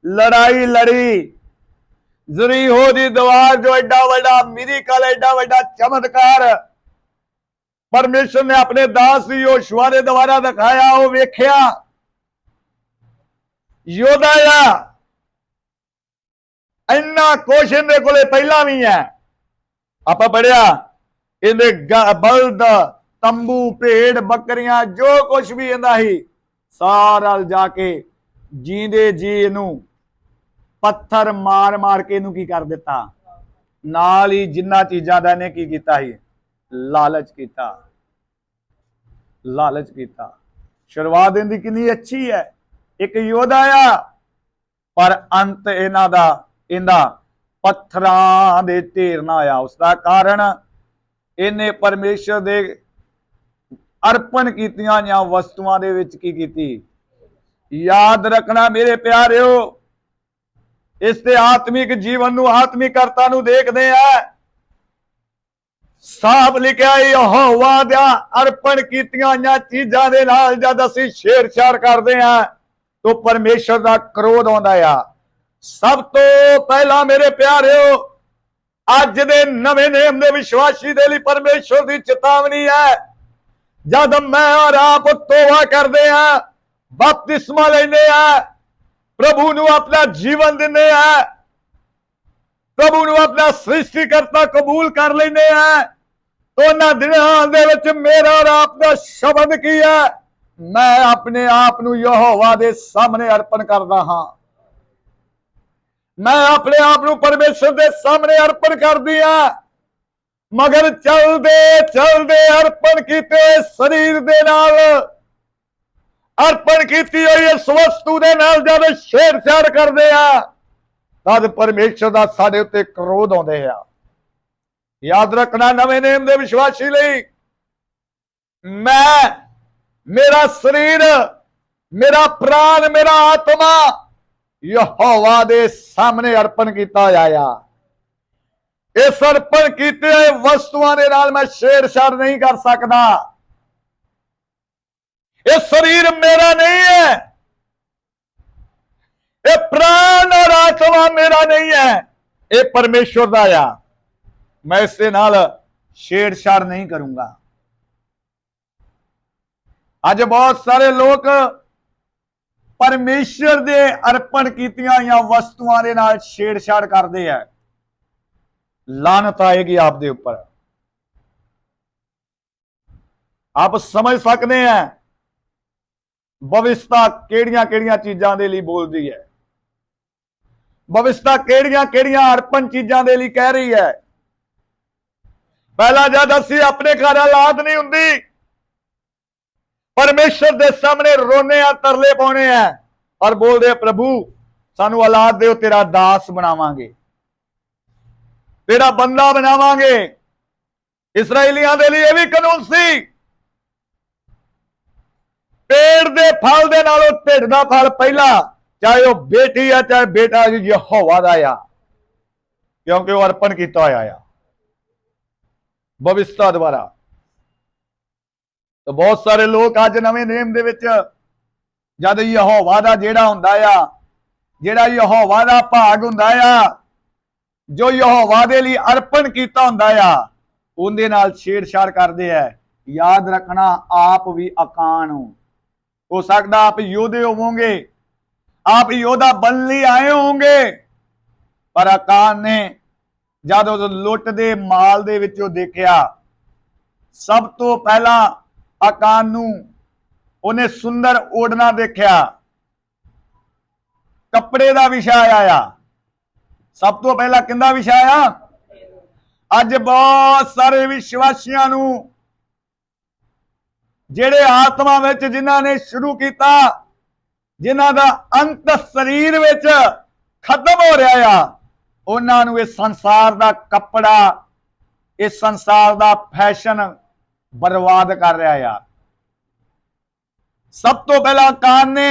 ਲੜਾਈ ਲੜੀ। ਜ਼ਰੀहो ਦੀ ਦੀਵਾਰ ਜੋ ਐਡਾ ਵੱਡਾ ਮਿਰਾਕਲ, ਐਡਾ ਵੱਡਾ ਚਮਤਕਾਰ ਪਰਮੇਸ਼ਰ ਨੇ ਆਪਣੇ ਦਾਸ ਯਹੋਸ਼ੂਆ ਦੇ ਦੁਆਰਾ ਦਿਖਾਇਆ, ਉਹ ਵੇਖਿਆ। ਯੋਧਾ ਆ ਇੰਨਾ ਕੁਛ ਇਹਦੇ ਕੋਲੇ ਪਹਿਲਾਂ ਵੀ ਹੈ। ਆਪਾਂ ਪੜਿਆ ਇਹਦੇ ਬਲਦ, ਤੰਬੂ, ਭੇਡ, ਬੱਕਰੀਆਂ, ਜੋ ਕੁਛ ਵੀ ਇਹਦਾ ਹੀ ਸਾਰਾ ਜਾ ਕੇ ਜੀਂਦੇ ਜੀ ਇਹਨੂੰ ਪੱਥਰ ਮਾਰ ਮਾਰ ਕੇ ਇਹਨੂੰ ਕੀ ਕਰ ਦਿੱਤਾ। ਨਾਲ ਹੀ ਜਿੰਨਾ ਚੀਜ਼ਾਂ ਦਾ ਇਹਨੇ ਕੀ ਕੀਤਾ ਸੀ, ਲਾਲਚ ਕੀਤਾ, ਲਾਲਚ ਕੀਤਾ। ਸ਼ੁਰੂਆਤ ਇਹਦੀ ਕਿੰਨੀ ਅੱਛੀ ਹੈ, ਇੱਕ ਯੋਧਾ ਆ, ਪਰ ਅੰਤ ਇਹਦਾ ਪੱਥਰਾਂ ਦੇ ਢੇਰ ਨਾ ਆਇਆ। ਉਸਦਾ ਕਾਰਨ ਇਹਨੇ ਪਰਮੇਸ਼ਰ ਦੇ ਅਰਪਣ ਕੀਤੀਆਂ ਜਾਂ ਵਸਤੂਆਂ ਦੇ ਵਿੱਚ ਕੀ ਕੀਤੀ। ਯਾਦ ਰੱਖਣਾ ਮੇਰੇ ਪਿਆਰਿਓ, ਇਸ ਤੇ ਆਤਮਿਕ ਜੀਵਨ ਨੂੰ, ਆਤਮਿਕ ਕਰਤਾ ਨੂੰ ਦੇਖਦੇ ਆ। ਸਾਫ ਲਿਖਿਆ ਯਹੋਵਾ ਦਾ ਅਰਪਣ ਕੀਤੀਆਂ ਜਾਂ ਚੀਜ਼ਾਂ ਦੇ ਨਾਲ ਜਦ ਅਸੀਂ ਛੇੜਛਾੜ ਕਰਦੇ ਆ ਤਾਂ ਪਰਮੇਸ਼ਰ ਦਾ ਕ੍ਰੋਧ ਆਉਂਦਾ ਆ। ਸਭ ਤੋਂ ਪਹਿਲਾਂ ਮੇਰੇ ਪਿਆਰਿਓ, ਅੱਜ ਦੇ ਨਵੇਂ ਨੇਮ ਦੇ ਵਿਸ਼ਵਾਸੀ ਦੇ ਲਈ ਪਰਮੇਸ਼ਰ ਦੀ ਚੇਤਾਵਨੀ ਹੈ। ਜਦ ਮੈਂ ਔਰ ਆਪ ਤੋਬਾ ਕਰਦੇ ਆ, ਬਪਤਿਸਮਾ ਲੈਂਦੇ ਆ, ਪ੍ਰਭੂ ਨੂੰ ਆਪਣਾ ਜੀਵਨ ਦਿੰਦੇ ਆ, ਪ੍ਰਭੂ ਨੂੰ ਆਪਣਾ ਸ੍ਰਿਸ਼ਟੀਕਰਤਾ ਕਬੂਲ ਕਰ ਲੈਂਦੇ ਆ, ਉਹਨਾਂ ਦਿਨਾਂ ਦੇ ਵਿੱਚ ਮੇਰਾ ਔਰ ਆਪ ਦਾ ਸ਼ਬਦ ਕੀ ਹੈ? ਮੈਂ ਆਪਣੇ ਆਪ ਨੂੰ ਯਹੋਵਾ ਦੇ ਸਾਹਮਣੇ ਅਰਪਣ ਕਰਦਾ ਹਾਂ। ਮੈਂ ਆਪਣੇ ਆਪ ਨੂੰ ਪਰਮੇਸ਼ਰ ਦੇ ਸਾਹਮਣੇ ਅਰਪਣ ਕਰਦੀ ਹਾਂ। ਮਗਰ ਚਲਦੇ ਚਲਦੇ ਅਰਪਣ ਕੀਤੇ ਸਰੀਰ ਦੇ ਨਾਲ, ਅਰਪਣ ਕੀਤੀ ਹੋਈ ਇਸ ਵਸਤੂ ਦੇ ਨਾਲ ਜਦ ਛੇੜਛਾੜ ਕਰਦੇ ਆ, ਤਦ ਪਰਮੇਸ਼ਰ ਦਾ ਸਾਡੇ ਉੱਤੇ ਕ੍ਰੋਧ ਆਉਂਦੇ ਆ। ਯਾਦ ਰੱਖਣਾ ਨਵੇਂ ਨੇਮ ਦੇ ਵਿਸ਼ਵਾਸੀ ਲਈ, ਮੇਰਾ ਸਰੀਰ, ਮੇਰਾ ਪ੍ਰਾਣ, ਮੇਰਾ ਆਤਮਾ ਯਹੋਵਾ ਦੇ ਸਾਹਮਣੇ ਅਰਪਣ ਕੀਤਾ ਹੋਇਆ ਆ। ਇਸ ਅਰਪਣ ਕੀਤੇ ਹੋਏ ਵਸਤੂਆਂ ਦੇ ਨਾਲ ਮੈਂ ਛੇੜਛਾੜ ਨਹੀਂ ਕਰ ਸਕਦਾ। ਇਹ ਸਰੀਰ ਮੇਰਾ ਨਹੀਂ ਹੈ, ਇਹ ਪ੍ਰਾਣ ਔਰ ਆਤਮਾ ਮੇਰਾ ਨਹੀਂ ਹੈ, ਇਹ ਪਰਮੇਸ਼ਵਰ ਦਾ ਆ। ਮੈਂ ਇਸ ਦੇ ਨਾਲ ਛੇੜਛਾੜ ਨਹੀਂ ਕਰੂੰਗਾ। ਅੱਜ ਬਹੁਤ ਸਾਰੇ ਲੋਕ ਪਰਮੇਸ਼ਰ ਦੇ ਅਰਪਣ ਕੀਤੀਆਂ ਹੋਈਆਂ ਵਸਤੂਆਂ ਦੇ ਨਾਲ ਛੇੜਛਾੜ ਕਰਦੇ ਆ। लानत आएगी आपके ऊपर। आप समझ सकते हैं भविष्यता केड़ियां केड़ियां चीजां दे लई बोलदी है, भविष्यता केड़ियां केड़ियां अर्पण चीजां दे लई कह रही है। पहला जद असी अपने घर औलाद नहीं हुंदी, परमेश्वर के सामने रोने आ, तरले पाने हैं और बोलते प्रभु सानू औलाद दे, तेरा दास बनावांगे, तेरा बंदा बनावांगे। इसराइलियां दे लिए भी कानून सी, पेड़ दे फल दे नालों ढिड दा फल पहला, चाहे वह बेटी है चाहे बेटा यहोवा दा आ, क्योंकि वह अर्पण किया होया भविष्यता द्वारा। तो बहुत सारे लोग अज नवे नेम दे विच जद यहोवा दा जेड़ा हुंदा आ, जेड़ा यहोवा दा भाग हुंदा आ, जो यहोवा दे लई अर्पण कीता हुंदा आ, उहदे नाल छेड़छाड़ करदे है। याद रखना आप भी अकान हो सकदा आप योधे होवोगे, आप योद्धा बनने आए होंगे, पर अकान ने जद उस लुट दे माल दे विचों देखिया, सब तो पहला अकान नूं उन्हें सुंदर ओढ़ना देखिया, कपड़े का विषय आया, सब तो पहला किंदा विषय आया। अज बहुत सारे विश्वासियों नूं जेड़े आत्मा विच जिन्हां ने शुरू किया, जिन्हां दा अंत शरीर विच खत्म हो रहा आ, उन्हां नूं इस संसार दा कपड़ा, इस संसार दा फैशन बर्बाद कर रहा आ। सब तो पहला कान ने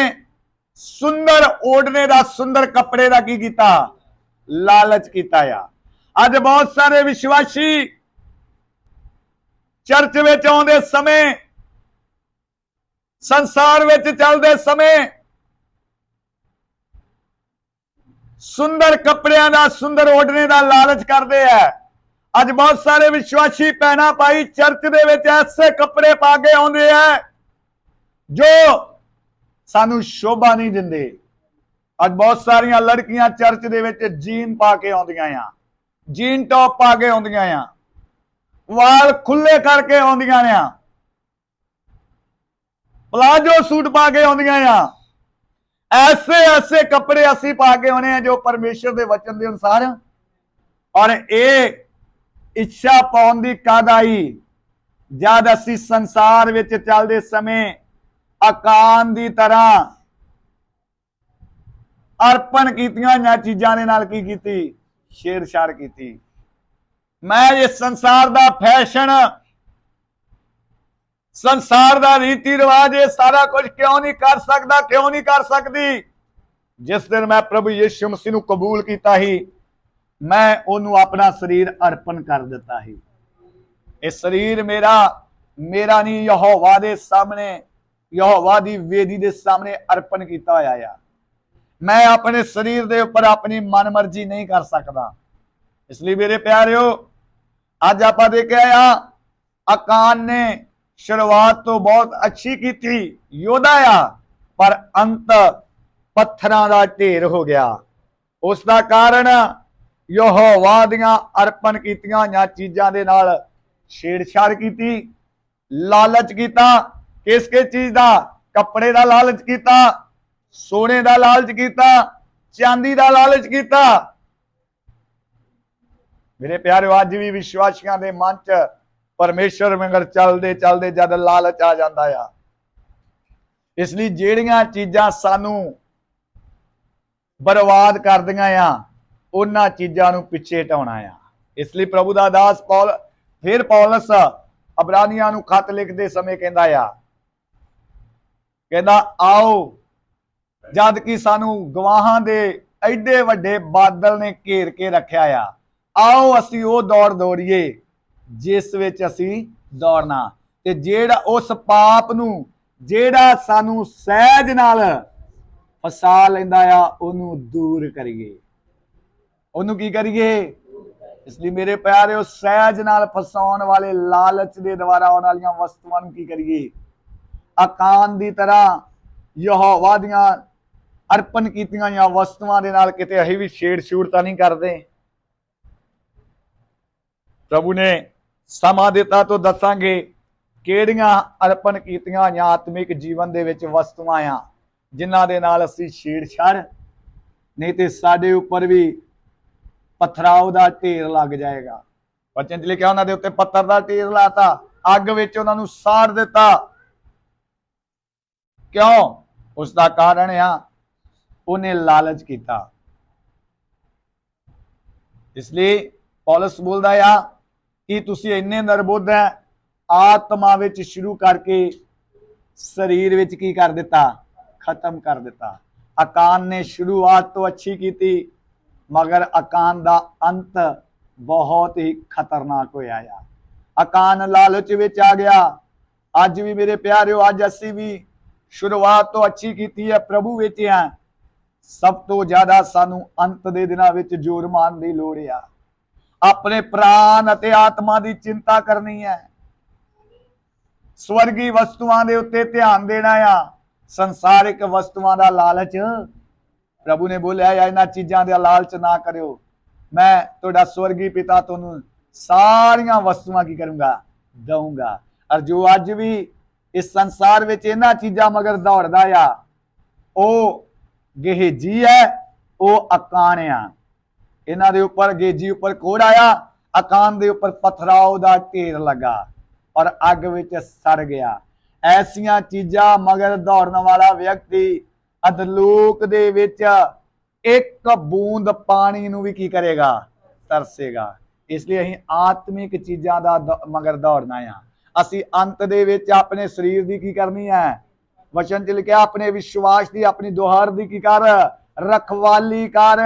सुंदर ओढ़ने का, सुंदर कपड़े का की कीता, लालच कीता आ। अज बहुत सारे विश्वासी चर्च में आउंदे समय, संसार में चलते समय सुंदर कपड़ियां का, सुंदर ओढ़ने का लालच करते हैं। अज बहुत सारे विश्वासी भैन भाई चर्च दे विच ऐसे कपड़े पा के आउंदे हैं जो सानू शोभा नहीं दिंदे। अज बहुत सारिया लड़कियां चर्च दे विच जीन पा के आउंदियां आ, जीन टॉप पा के आउंदियां आ, वाल खुले करके आउंदियां आ, प्लाजो सूट पा के आउंदियां आ। ऐसे ऐसे कपड़े असी पा के आने हैं जो परमेश्वर के वचन के अनुसार, और ये इच्छा पाउण दी कद आई जद असी संसार विच चलते समय अकान दी तरह अर्पण कीतियां चीजां दे नाल की कीती, छेड़छाड़ की। मैं इस संसार दा फैशन, संसार दा रीति रिवाज, ये सारा कुछ क्यों नहीं कर सकता, क्यों नहीं कर सकती। जिस दिन मैं प्रभु यीशु मसीह नूं कबूल किया ही, मैं उन्होंने अपना शरीर अर्पण कर दिता ही। ये शरीर मेरा नहीं, यहोवा दे सामने, यहोवा दी वेदी दे सामने अर्पण किया होया। मैं अपने शरीर के उपर अपनी मन मर्जी नहीं कर सकता। इसलिए मेरे प्यारिओ, अज आप देखा अकान ने शुरुआत तो बहुत अच्छी की थी, योद्धा आ, पर अंत पत्थरां दा ढेर हो गया। उसका कारण यहोवा दियां अर्पण कीतियां होइयां चीजां दे नाल छेड़छाड़ की, लालच किया। किस किस चीज का? कपड़े का लालच किया, सोने का लालच किया, चांदी का लालच किया। मेरे प्यारे, अज भी विश्वासियों के मन च परमेश्वर मगर चलते चलते जद लालच आ जाता है। इसलिए जेड़ियां चीजां सानू बर्बाद कर दियां उन्हां चीजां नू पिछे हटाउणा आ। इसलिए प्रभु दा दास फिर पौलुस अबरानियां नू खत लिखते समय कहंदा आओ, जद कि सानू गवाहां दे एडे वड्डे बादल ने घेर के रखा आ, आओ असी वो दौड़ दौड़िए जिस विच असी दौड़ना, ते जेड़ा उस पाप नू जेड़ा सानू सहज नाल फसा लैंदा आ, ओनू दूर करिए। ओनू की करिए? इसलिए मेरे प्यारे, सहज नाल फसाउण वाले लालच दे द्वारा आउण वालियां वस्तुआं नू की करिए? अकान दी तरह यहोवा दियां अर्पण कीतियां वस्तुआं दे नाल किते असीं भी छेड़ छूड़ तां नहीं करदे। ਪ੍ਰਭੂ ਨੇ ਸਮਾਂ ਦਿੱਤਾ ਤਾਂ ਦੱਸਾਂਗੇ ਕਿਹੜੀਆਂ ਅਰਪਣ ਕੀਤੀਆਂ ਹੋਈਆਂ ਆਤਮਿਕ ਜੀਵਨ ਦੇ ਵਿੱਚ ਵਸਤੂਆਂ ਆ ਜਿਨ੍ਹਾਂ ਦੇ ਨਾਲ ਅਸੀਂ ਛੇੜਛਾੜ, ਨਹੀਂ ਤੇ ਸਾਡੇ ਉੱਪਰ ਵੀ ਪਥਰਾਓ ਦਾ ਢੇਰ ਲੱਗ ਜਾਏਗਾ। ਵਚਨ 'ਚ ਲਿਖਿਆ ਉਹਨਾਂ ਦੇ ਉੱਤੇ ਪੱਥਰ ਦਾ ਢੇਰ ਲਾਤਾ, ਅੱਗ ਵਿੱਚ ਉਹਨਾਂ ਨੂੰ ਸਾੜ ਦਿੱਤਾ। ਕਿਉਂ? ਉਸ ਦਾ ਕਾਰਨ ਆ ਉਹਨੇ ਲਾਲਚ ਕੀਤਾ। ਇਸ ਲਈ ਪੌਲਸ ਬੋਲਦਾ ਆ ਕਿ ਤੁਸੀਂ ਇੰਨੇ ਨਿਰਬੁੱਧ ਹੈ, ਆਤਮਾ ਵਿੱਚ ਸ਼ੁਰੂ ਕਰਕੇ ਸਰੀਰ ਵਿੱਚ ਕੀ ਕਰ ਦਿੱਤਾ? ਖਤਮ ਕਰ ਦਿੱਤਾ। ਅਕਾਨ ਨੇ ਸ਼ੁਰੂਆਤ ਤੋਂ ਅੱਛੀ ਕੀਤੀ, ਮਗਰ ਅਕਾਨ ਦਾ ਅੰਤ ਬਹੁਤ ਹੀ ਖਤਰਨਾਕ ਹੋਇਆ ਆ। ਅਕਾਨ ਲਾਲਚ ਵਿੱਚ ਆ ਗਿਆ। ਅੱਜ ਵੀ ਮੇਰੇ ਪਿਆਰਿਓ, ਅੱਜ ਅਸੀਂ ਵੀ ਸ਼ੁਰੂਆਤ ਤੋਂ ਅੱਛੀ ਕੀਤੀ ਹੈ, ਪ੍ਰਭੂ ਵਿੱਚ ਆ। ਸਭ ਤੋਂ ਜ਼ਿਆਦਾ ਸਾਨੂੰ ਅੰਤ ਦੇ ਦਿਨਾਂ ਵਿੱਚ ਜ਼ੋਰ ਮਾਰਨ ਦੀ ਲੋੜ ਆ। ਆਪਣੇ ਪ੍ਰਾਣ ਅਤੇ ਆਤਮਾ ਦੀ ਚਿੰਤਾ ਕਰਨੀ ਹੈ, ਸਵਰਗੀ ਵਸਤੂਆਂ ਦੇ ਉੱਤੇ ਧਿਆਨ ਦੇਣਾ ਆ। ਸੰਸਾਰਿਕ ਵਸਤੂਆਂ ਦਾ ਲਾਲਚ, ਪ੍ਰਭੂ ਨੇ ਬੋਲਿਆ ਇਹਨਾਂ ਚੀਜ਼ਾਂ ਦਾ ਲਾਲਚ ਨਾ ਕਰਿਓ, ਮੈਂ ਤੁਹਾਡਾ ਸਵਰਗੀ ਪਿਤਾ ਤੁਹਾਨੂੰ ਸਾਰੀਆਂ ਵਸਤੂਆਂ ਕੀ ਕਰੂੰਗਾ? ਦਊਂਗਾ। ਔਰ ਜੋ ਅੱਜ ਵੀ ਇਸ ਸੰਸਾਰ ਵਿੱਚ ਇਹਨਾਂ ਚੀਜ਼ਾਂ ਮਗਰ ਦੌੜਦਾ ਆ, ਉਹ ਗੇਹਜੀ ਹੈ, ਉਹ ਅਕਾਨ ਆ। ਇਹਨਾਂ ਦੇ ਉੱਪਰ, ਗੇਜੀ ਉੱਪਰ ਕੋੜ ਆਇਆ, ਅਕਾਨ ਦੇ ਉੱਪਰ ਪਥਰਾਓ ਦਾ ਢੇਰ ਲੱਗਾ ਔਰ ਅੱਗ ਵਿੱਚ ਸੜ ਗਿਆ। ਐਸੀਆਂ ਚੀਜ਼ਾਂ ਮਗਰ ਦੌੜਨ ਵਾਲਾ ਵਿਅਕਤੀ ਅਧਲੋਕ ਦੇ ਵਿੱਚ ਇੱਕ ਬੂੰਦ ਪਾਣੀ ਨੂੰ ਵੀ ਕੀ ਕਰੇਗਾ? ਤਰਸੇਗਾ। ਇਸ ਲਈ ਅਸੀਂ ਆਤਮਿਕ ਚੀਜ਼ਾਂ ਦਾ ਮਗਰ ਦੌੜਨਾ ਆ। ਅਸੀਂ ਅੰਤ ਦੇ ਵਿੱਚ ਆਪਣੇ ਸਰੀਰ ਦੀ ਕੀ ਕਰਨੀ ਹੈ? ਵਚਨ 'ਚ ਲਿਖਿਆ ਆਪਣੇ ਵਿਸ਼ਵਾਸ ਦੀ, ਆਪਣੀ ਦੁਹਾਰ ਦੀ ਕੀ ਕਰ? ਰਖਵਾਲੀ ਕਰ।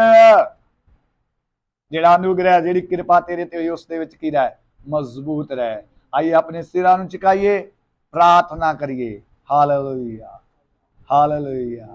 ਜਿਹੜਾ ਅਨੁਗ੍ਰਹਿ, ਜਿਹੜੀ ਕਿਰਪਾ ਤੇਰੇ ਤੇ ਹੋਈ, ਉਸ ਦੇ ਵਿੱਚ ਕੀ ਰਹਿ? ਮਜ਼ਬੂਤ ਰਹਿ। ਆइए अपने सिरा नु झुकाइए, प्रार्थना करिए। Hallelujah, hallelujah.